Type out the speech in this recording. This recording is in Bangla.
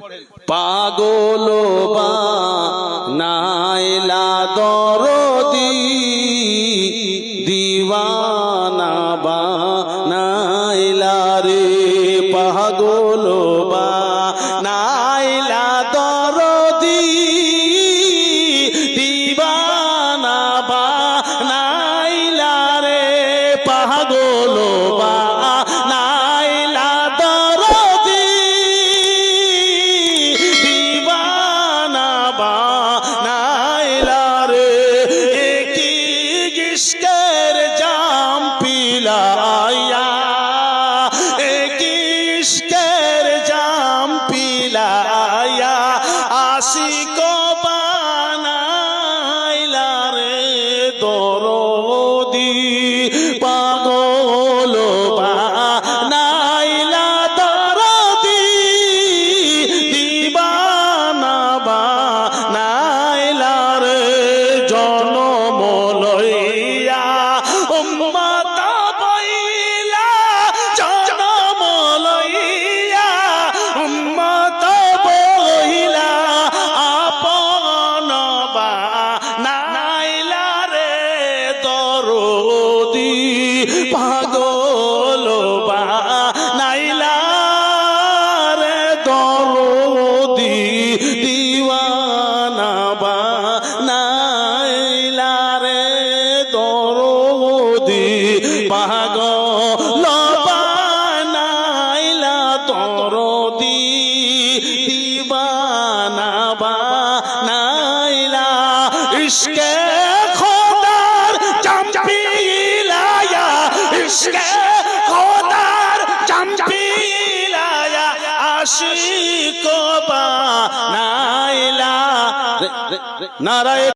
পাগল বানাইলা দরদি দিওয়ানা বানাইলা রে পাগল বানাইলা দরদি দিওয়ানা বানাইলা রে পাগল বানাইলা দরদি দিওয়ানা বানাইলা রে কি ইশকের জাম পিলায়া কি ইশকের জাম পিলায়া আশিক বানাইলা রে দরদি পাগল বানাইলা দরদি দিওয়ানা বানাইলা রে জনম লইয়া উম্মত বইলা জনম লইয়া উম্মত বইলা আপন বানাইলা রে দরদি পাগল বানাইলা রে দরদি দিওয়ানা বানাইলা রে দরদি পাগল বানাইলা দরদি দিওয়ানা বানাইলা ইশকে খোদার চাম্পিলায়া ইশকে খোদার চাম্পিলায়া আশিক বানাইলা নারায়ে